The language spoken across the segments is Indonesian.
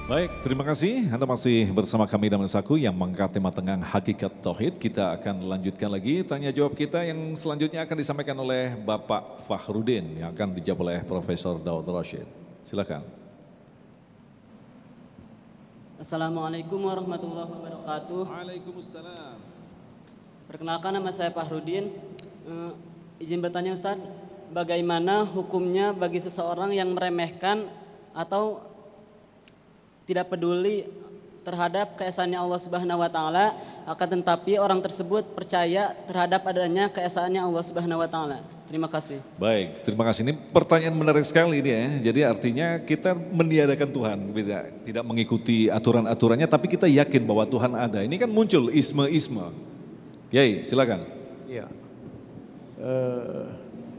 Baik, terima kasih. Anda masih bersama kami dalam Saku yang mengangkat tema tengah hakikat tauhid. Kita akan lanjutkan lagi tanya jawab kita yang selanjutnya akan disampaikan oleh Bapak Fahrudin yang akan dijawab oleh Profesor Daud Rashid. Silakan. Assalamualaikum warahmatullahi wabarakatuh. Waalaikumsalam. Perkenalkan, nama saya Fahrudin. Izin bertanya Ustadz, bagaimana hukumnya bagi seseorang yang meremehkan atau tidak peduli terhadap keesaannya Allah Subhanahu wa taala, akan tetapi orang tersebut percaya terhadap adanya keesaannya Allah Subhanahu wa taala. Terima kasih. Baik, terima kasih. Ini pertanyaan menarik sekali ini ya. Jadi artinya kita meniadakan Tuhan, tidak mengikuti aturan-aturannya, tapi kita yakin bahwa Tuhan ada. Ini kan muncul isme-isme. Yai, silakan. Ya.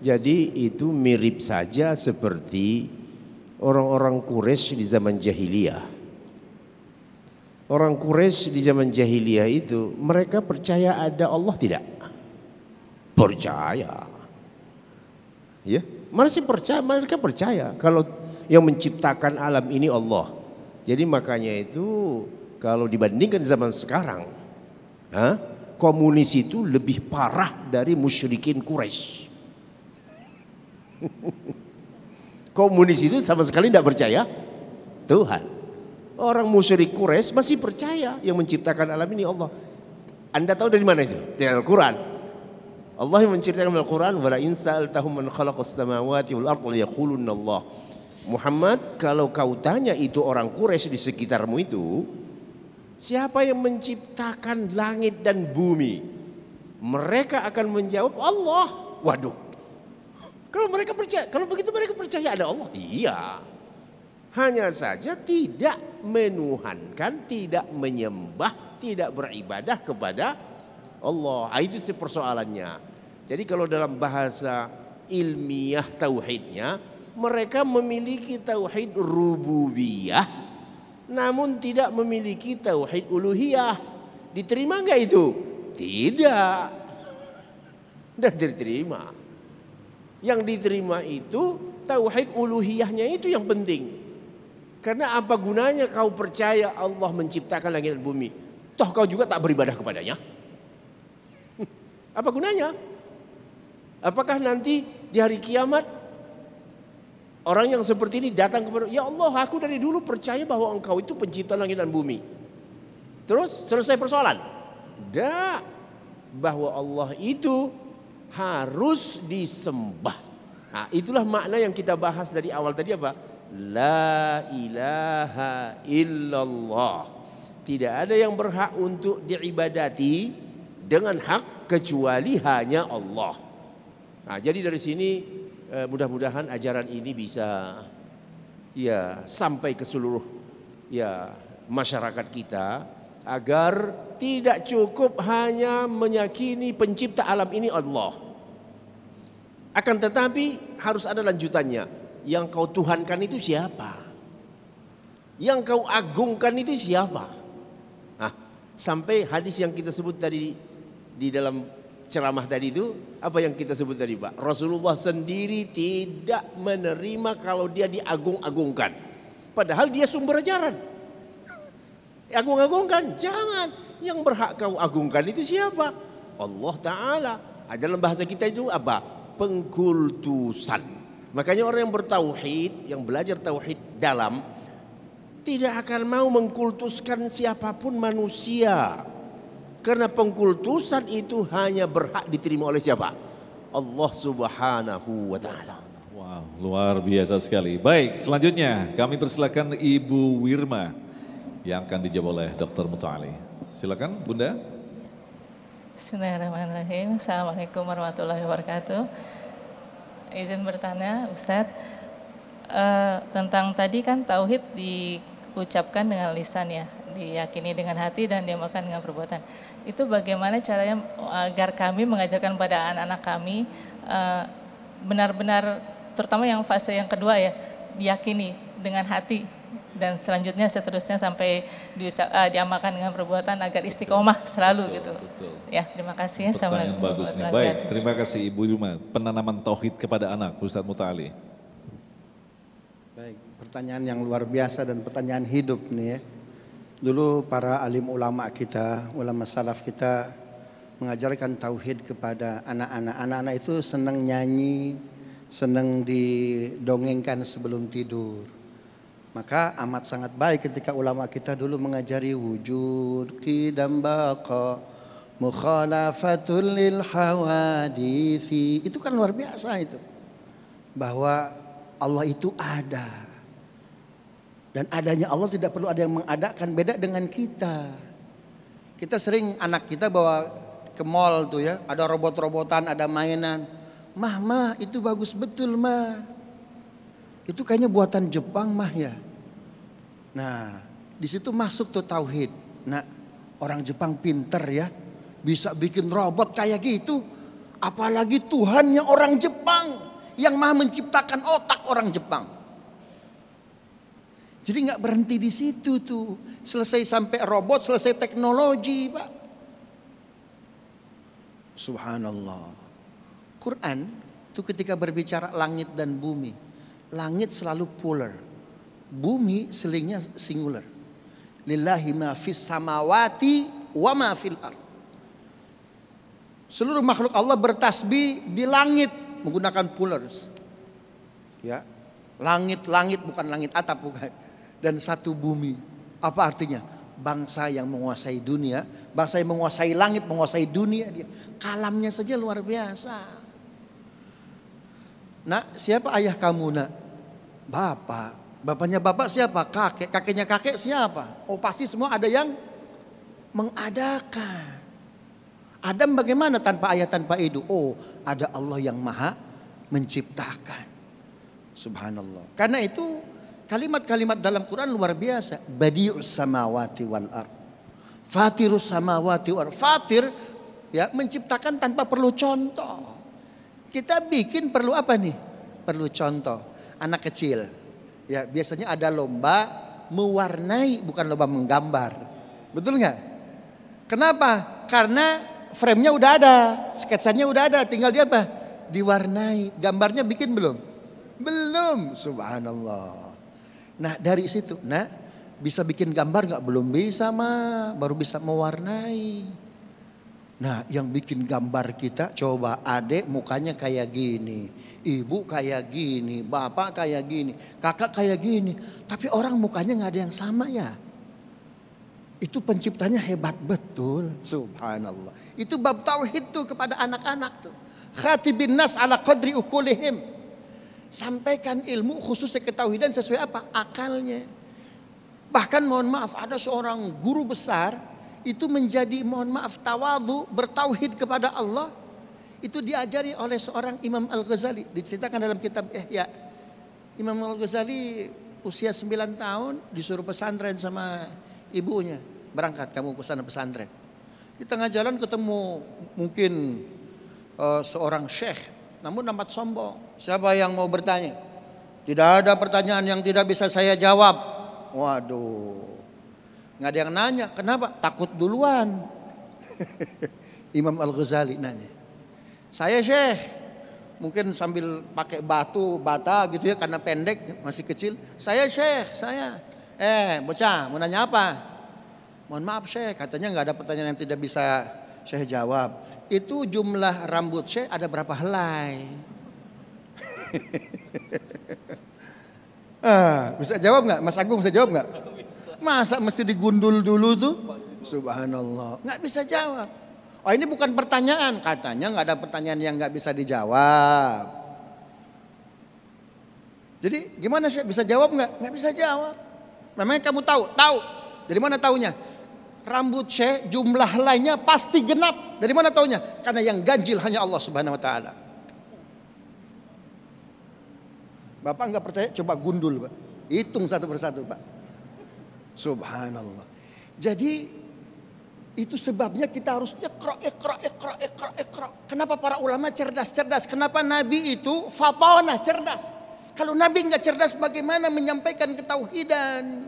Jadi itu mirip saja seperti orang-orang Quraisy di zaman jahiliyah. Orang Quraisy di zaman jahiliyah itu mereka percaya ada Allah tidak? Percaya. Ya, masih percaya, mereka percaya kalau yang menciptakan alam ini Allah. Jadi makanya itu kalau dibandingkan zaman sekarang, komunis itu lebih parah dari musyrikin Quraisy. Komunis itu sama sekali tidak percaya Tuhan. Orang musyrik Quraisy masih percaya yang menciptakan alam ini Allah. Anda tahu dari mana itu? Dari Al-Quran. Allah yang menceritakan dalam Al-Quran, wala in sa'altahum man khalaqas samawati wal arda yaqulunna Allah. Muhammad, kalau kau tanya itu orang Quraisy di sekitarmu itu, siapa yang menciptakan langit dan bumi? Mereka akan menjawab Allah. Waduh. Kalau mereka percaya, kalau begitu mereka percaya ada Allah. Iya. Hanya saja tidak menuhankan, tidak menyembah, tidak beribadah kepada Allah. Itu persoalannya. Jadi kalau dalam bahasa ilmiah tauhidnya, mereka memiliki tauhid rububiyah, namun tidak memiliki tauhid uluhiyah. Diterima enggak itu? Tidak. Tidak diterima. Yang diterima itu tauhid uluhiyahnya itu yang penting. Karena apa gunanya kau percaya Allah menciptakan langit dan bumi, toh kau juga tak beribadah kepadanya? Apa gunanya? Apakah nanti di hari kiamat orang yang seperti ini datang kepada, ya Allah, aku dari dulu percaya bahwa engkau itu pencipta langit dan bumi. Terus selesai persoalan? Tidak. Bahwa Allah itu harus disembah. Nah, itulah makna yang kita bahas dari awal tadi apa? La ilaha illallah. Tidak ada yang berhak untuk diibadati dengan hak kecuali hanya Allah. Nah, jadi dari sini mudah-mudahan ajaran ini bisa ya sampai ke seluruh ya masyarakat kita, agar tidak cukup hanya meyakini pencipta alam ini Allah. Akan tetapi harus ada lanjutannya. Yang kau tuhankan itu siapa? Yang kau agungkan itu siapa? Nah, sampai hadis yang kita sebut tadi di dalam ceramah tadi itu, apa yang kita sebut tadi Pak? Rasulullah sendiri tidak menerima kalau dia diagung-agungkan. Padahal dia sumber ajaran. Agung-agungkan, jangan. Yang berhak kau agungkan itu siapa? Allah Ta'ala. Dalam bahasa kita itu apa? Pengkultusan. Makanya orang yang bertauhid, yang belajar tauhid dalam, tidak akan mau mengkultuskan siapapun manusia. Karena pengkultusan itu hanya berhak diterima oleh siapa? Allah Subhanahu wa Ta'ala. Wow, luar biasa sekali. Baik, selanjutnya kami persilakan Ibu Wirma yang akan dijawab oleh Dr. Muta'ali. Silakan Bunda. Bismillahirrahmanirrahim. Assalamualaikum warahmatullahi wabarakatuh. Izin bertanya Ustadz, tentang tadi kan tauhid diucapkan dengan lisan ya, diyakini dengan hati dan diamalkan dengan perbuatan. Itu bagaimana caranya agar kami mengajarkan pada anak-anak kami benar-benar, terutama yang fase yang kedua ya, diyakini dengan hati dan seterusnya sampai diamalkan dengan perbuatan agar istiqomah selalu gitu. Betul. Ya, terima kasih. Pertanyaan bagus nih. Baik, terima kasih Ibu Irma. Penanaman tauhid kepada anak, Ustadz Muta'ali. Baik, pertanyaan yang luar biasa dan pertanyaan hidup nih ya. Dulu para alim ulama kita, ulama salaf kita mengajarkan tauhid kepada anak-anak. Anak-anak itu senang nyanyi, senang didongengkan sebelum tidur. Maka amat sangat baik ketika ulama kita dulu mengajari wujud qidam baqa mukhalafatul lil hawadithi. Itu kan luar biasa itu. Bahwa Allah itu ada. Dan adanya Allah tidak perlu ada yang mengadakan, beda dengan kita. Kita sering anak kita bawa ke mall tuh ya, ada robot-robotan, ada mainan. Mah, itu bagus betul mah. Itu kayaknya buatan Jepang mah ya. Nah, di situ masuk tuh tauhid. Nah, orang Jepang pinter ya, bisa bikin robot kayak gitu. Apalagi Tuhannya orang Jepang yang maha menciptakan otak orang Jepang. Jadi nggak berhenti di situ tuh. Selesai sampai robot, selesai teknologi, Pak. Subhanallah. Quran itu ketika berbicara langit dan bumi, langit selalu plural, bumi selingnya singular. Lillahi ma fis samawati wa ma fil ard. Seluruh makhluk Allah bertasbih di langit menggunakan plurals. Ya. Langit bukan langit atap bukan. Dan satu bumi. Apa artinya? Bangsa yang menguasai dunia, bangsa yang menguasai langit, menguasai dunia dia. Kalamnya saja luar biasa. Nak, siapa ayah kamu, Nak? Bapak. Bapaknya bapak siapa? Kakek. Kakeknya kakek siapa? Oh, pasti semua ada yang mengadakan. Adam bagaimana tanpa ayah, tanpa ibu? Oh, ada Allah yang maha menciptakan. Subhanallah. Karena itu kalimat-kalimat dalam Quran luar biasa. Badi'us samawati wal ard. Fatirus samawati wal ard. Fatir ya, menciptakan tanpa perlu contoh. Kita bikin perlu apa nih? Perlu contoh. Anak kecil ya, biasanya ada lomba mewarnai, bukan lomba menggambar. Betul nggak? Kenapa? Karena frame-nya udah ada, sketsanya udah ada, tinggal dia apa? Diwarnai. Gambarnya bikin belum? Belum. Subhanallah. Nah, dari situ, nah, bisa bikin gambar nggak? Belum bisa mah, baru bisa mewarnai. Nah, yang bikin gambar kita, coba adik mukanya kayak gini, ibu kayak gini, bapak kayak gini, kakak kayak gini. Tapi orang mukanya nggak ada yang sama ya. Itu penciptanya hebat betul. Subhanallah. Itu bab tauhid tuh kepada anak-anak tuh. Khatibin nas ala qadri ukulihim. Sampaikan ilmu khususnya ketauhidan sesuai apa? Akalnya. Bahkan mohon maaf, ada seorang guru besar itu menjadi mohon maaf tawadhu, bertauhid kepada Allah. Itu diajari oleh seorang Imam Al-Ghazali. Diceritakan dalam kitab Ihya. Imam Al-Ghazali usia 9 tahun disuruh pesantren sama ibunya, berangkat kamu ke sana pesantren. Di tengah jalan ketemu mungkin seorang syekh, namun amat sombong. Siapa yang mau bertanya? Tidak ada pertanyaan yang tidak bisa saya jawab. Waduh, nggak ada yang nanya. Kenapa? Takut duluan. Imam Al-Ghazali nanya, saya syekh, mungkin sambil pakai bata gitu ya, karena pendek masih kecil. Saya syekh, saya. Bocah, mau nanya apa? Mohon maaf Syekh, katanya nggak ada pertanyaan yang tidak bisa Syekh jawab. Itu jumlah rambut Syekh ada berapa helai? Bisa jawab nggak? Mas Agung bisa jawab nggak? Masa mesti digundul dulu tuh? Subhanallah, nggak bisa jawab. Oh, ini bukan pertanyaan, katanya nggak ada pertanyaan yang nggak bisa dijawab. Jadi gimana Syekh, bisa jawab nggak? Nggak bisa jawab. Memangnya kamu tahu? Tahu. Dari mana taunya? Rambut Syekh jumlah helainya pasti genap. Dari mana taunya? Karena yang ganjil hanya Allah Subhanahu wa taala. Bapak nggak percaya? Coba gundul, Pak. Hitung satu persatu, Pak. Subhanallah. Jadi itu sebabnya kita harus iqra. Kenapa para ulama cerdas-cerdas? Kenapa Nabi itu fatanah, cerdas? Kalau Nabi nggak cerdas, bagaimana menyampaikan ketauhidan?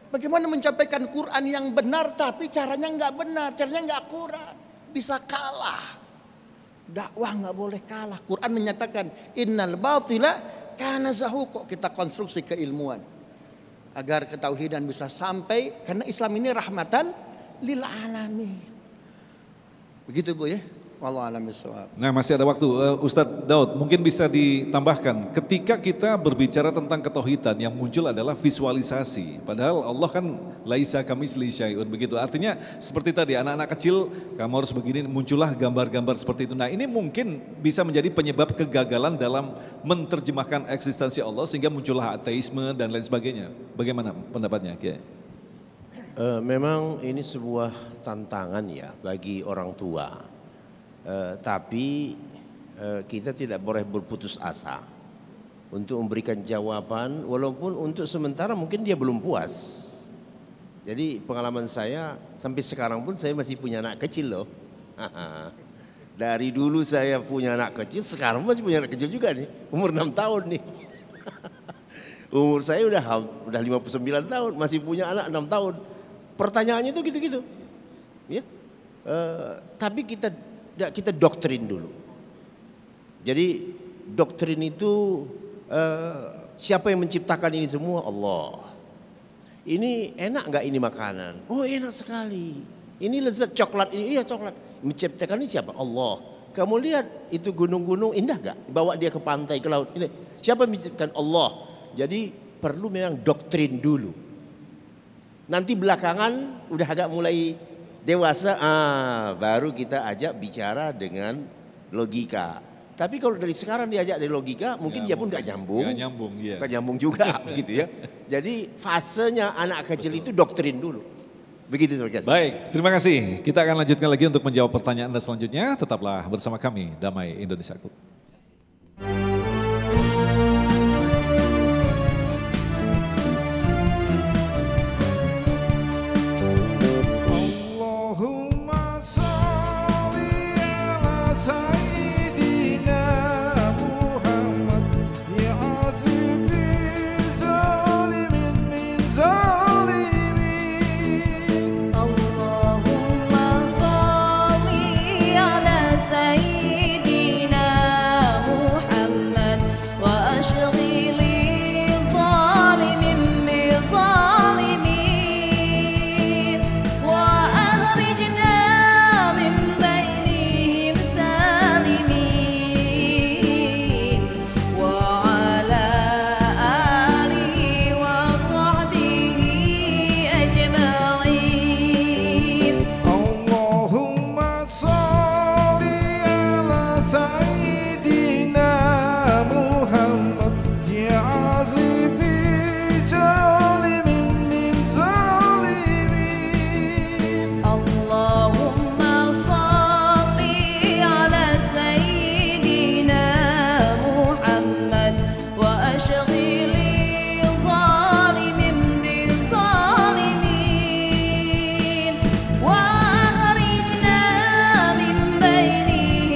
Bagaimana menyampaikan Quran yang benar tapi caranya nggak benar, caranya nggak akurat, bisa kalah. Dakwah nggak boleh kalah. Quran menyatakan innal batila kana zahuq. Kita konstruksi keilmuan agar ketauhidan bisa sampai, karena Islam ini rahmatan lil alamin. Begitu Bu ya. Wallahu a'lam bishawab. Nah masih ada waktu, Ustadz Daud mungkin bisa ditambahkan ketika kita berbicara tentang ketauhidan yang muncul adalah visualisasi. Padahal Allah kan laisa kamitslihi syai'un begitu. Artinya seperti tadi anak-anak kecil kamu harus begini, muncullah gambar-gambar seperti itu. Nah ini mungkin bisa menjadi penyebab kegagalan dalam menerjemahkan eksistensi Allah sehingga muncullah ateisme dan lain sebagainya. Bagaimana pendapatnya Kiai? Memang ini sebuah tantangan ya bagi orang tua. Tapi kita tidak boleh berputus asa untuk memberikan jawaban walaupun untuk sementara mungkin dia belum puas. Jadi pengalaman saya sampai sekarang pun saya masih punya anak kecil loh. Dari dulu saya punya anak kecil, sekarang masih punya anak kecil juga nih, umur 6 tahun nih. Umur saya udah 59 tahun, masih punya anak 6 tahun. Pertanyaannya tuh gitu-gitu. Ya. Tapi kita doktrin dulu. Jadi doktrin itu siapa yang menciptakan ini semua? Allah. Ini enak nggak ini makanan? Oh enak sekali. Ini lezat coklat ini, iya coklat. Menciptakan ini siapa? Allah. Kamu lihat itu gunung-gunung indah nggak? Bawa dia ke pantai, ke laut. Ini siapa yang menciptakan? Allah. Jadi perlu memang doktrin dulu. Nanti belakangan udah agak mulai dewasa, baru kita ajak bicara dengan logika. Tapi kalau dari sekarang diajak dari logika, mungkin dia pun nggak nyambung. Nggak nyambung, iya. Nggak nyambung juga, begitu ya. Jadi fasenya anak kecil itu doktrin dulu. Begitu saudara. Baik, terima kasih. Kita akan lanjutkan lagi untuk menjawab pertanyaan Anda selanjutnya. Tetaplah bersama kami, Damai Indonesiaku.